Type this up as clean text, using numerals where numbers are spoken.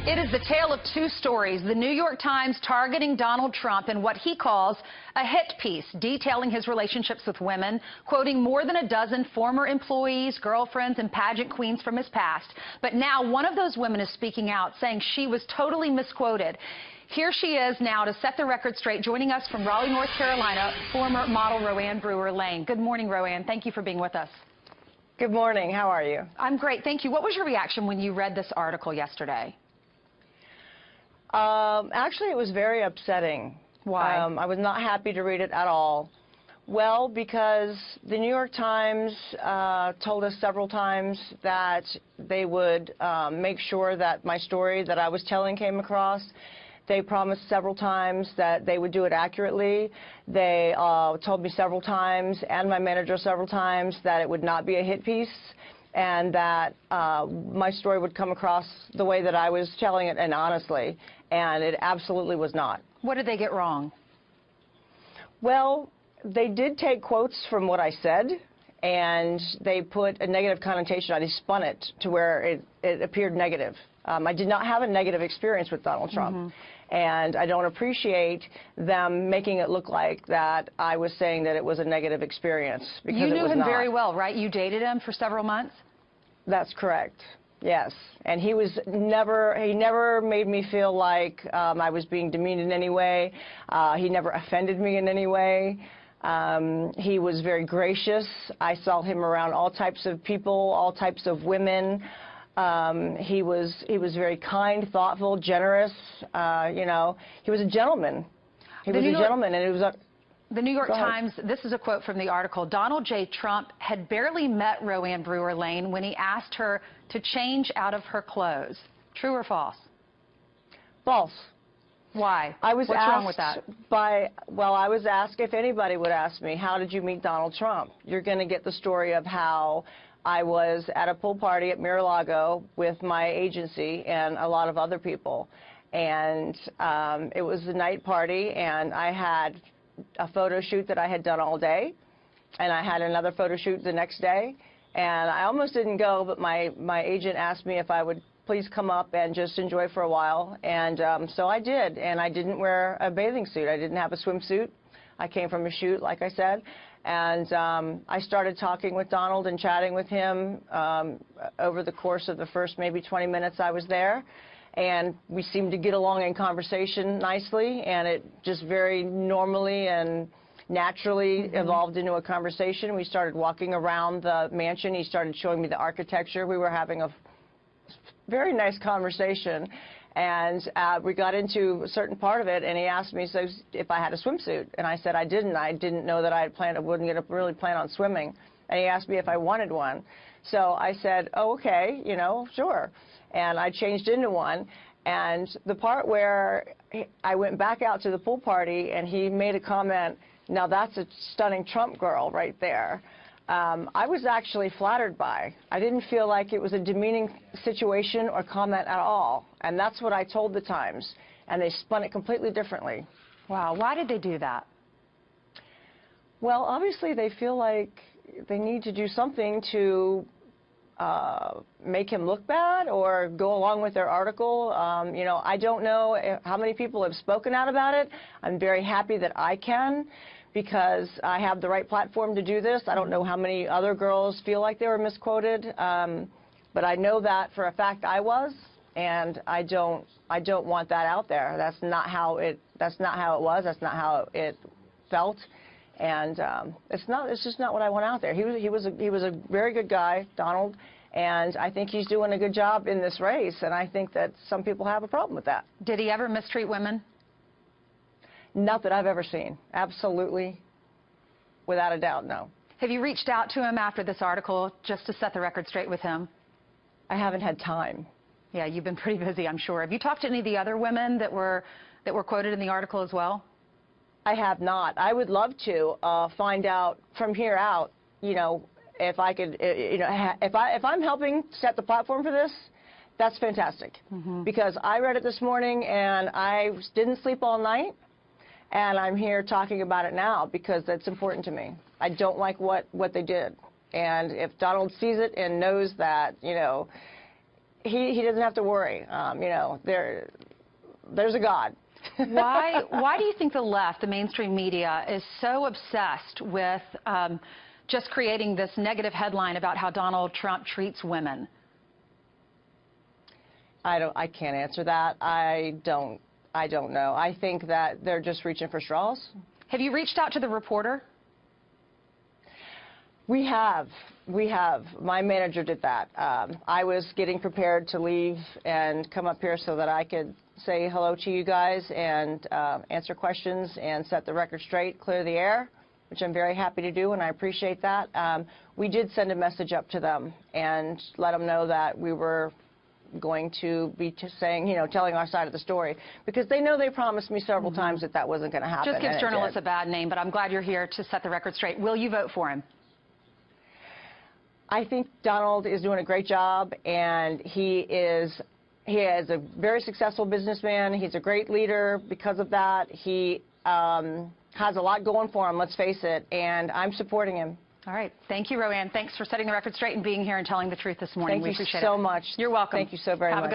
It is the tale of two stories. The New York Times targeting Donald Trump in what he calls a hit piece, detailing his relationships with women, quoting more than a dozen former employees, girlfriends, and pageant queens from his past. But now one of those women is speaking out, saying she was totally misquoted. Here she is now to set the record straight, joining us from Raleigh, North Carolina, former model Roanne Brewer-Lane. Good morning, Roanne. Thank you for being with us. Good morning. How are you? I'm great. Thank you. What was your reaction when you read this article yesterday? Actually, it was very upsetting. Why? I was not happy to read it at all. Well, because the New York Times told us several times that they would make sure that my story that I was telling came across. They promised several times that they would do it accurately. They told me several times, and my manager several times, that it would not be a hit piece, and that my story would come across the way that I was telling it, and honestly, and it absolutely was not. What did they get wrong? Well, they did take quotes from what I said, and they put a negative connotation on it. They spun it to where it appeared negative. I did not have a negative experience with Donald Trump, and I don't appreciate them making it look like that I was saying that it was a negative experience, because you it knew was him not. very well, right? You dated him for several months? That's correct. Yes, and he never made me feel like I was being demeaned in any way. He never offended me in any way. He was very gracious. I saw him around all types of people, all types of women. He was very kind, thoughtful, generous. You know, he was a gentleman. He was a gentleman, and it was a... The New York Times, this is a quote from the article. Donald J. Trump had barely met Roanne Brewer-Lane when he asked her to change out of her clothes. True or false? False. Why? I was What's asked wrong with that? I was asked if anybody would ask me, how did you meet Donald Trump? You're going to get the story of how I was at a pool party at Mar-a-Lago with my agency and a lot of other people. And it was a night party, and I had a photo shoot that I had done all day, and I had another photo shoot the next day, and I almost didn't go, but my agent asked me if I would please come up and just enjoy for a while, and so I did, and I didn't wear a bathing suit. I didn't have a swimsuit. I came from a shoot, like I said, and I started talking with Donald and chatting with him over the course of the first maybe 20 minutes I was there. And we seemed to get along in conversation nicely, and it just very normally and naturally evolved into a conversation. We started walking around the mansion. He started showing me the architecture. We were having a very nice conversation, and we got into a certain part of it, and he asked me if I had a swimsuit, and I said I didn't. I didn't know that I wouldn't really plan on swimming, and he asked me if I wanted one. So I said, oh, okay, you know, sure. And I changed into one, and the part where I went back out to the pool party and he made a comment, now that's a stunning Trump girl right there, I was actually flattered by. I didn't feel like it was a demeaning situation or comment at all, and that's what I told the Times, and they spun it completely differently. Wow, why did they do that? Well, obviously they feel like they need to do something to make him look bad or go along with their article. You know, I don't know how many people have spoken out about it. I'm very happy that I can, because I have the right platform to do this. I don't know how many other girls feel like they were misquoted, but I know that for a fact I was, and I don't want that out there. That's not how it was. That's not how it felt. And it's just not what I want out there. He was a very good guy, Donald, and I think he's doing a good job in this race, and I think that some people have a problem with that. Did he ever mistreat women? Not that I've ever seen. Absolutely, without a doubt, no. Have you reached out to him after this article just to set the record straight with him? I haven't had time. Yeah, you've been pretty busy, I'm sure. Have you talked to any of the other women that were quoted in the article as well? I have not. I would love to find out from here out, you know, if I could, you know, if I'm helping set the platform for this, that's fantastic. Because I read it this morning and I didn't sleep all night, and I'm here talking about it now because it's important to me. I don't like what they did, and if Donald sees it and knows that, you know, he doesn't have to worry. You know, there's a God. Why do you think the left, the mainstream media, is so obsessed with just creating this negative headline about how Donald Trump treats women? I can't answer that. I don't know. I think that they're just reaching for straws. Have you reached out to the reporter? We have. My manager did that. I was getting prepared to leave and come up here so that I could say hello to you guys and answer questions and set the record straight, clear the air, which I'm very happy to do, and I appreciate that. We did send a message up to them and let them know that we were going to be saying, you know, telling our side of the story, because they know they promised me several times that that wasn't going to happen. Just gives journalists a bad name, but I'm glad you're here to set the record straight. Will you vote for him? I think Donald is doing a great job, and he is a very successful businessman. He's a great leader because of that. He has a lot going for him, let's face it, and I'm supporting him. All right. Thank you, Roanne. Thanks for setting the record straight and being here and telling the truth this morning. Thank we you appreciate so it. much. You're welcome. Thank you so very much. Have a good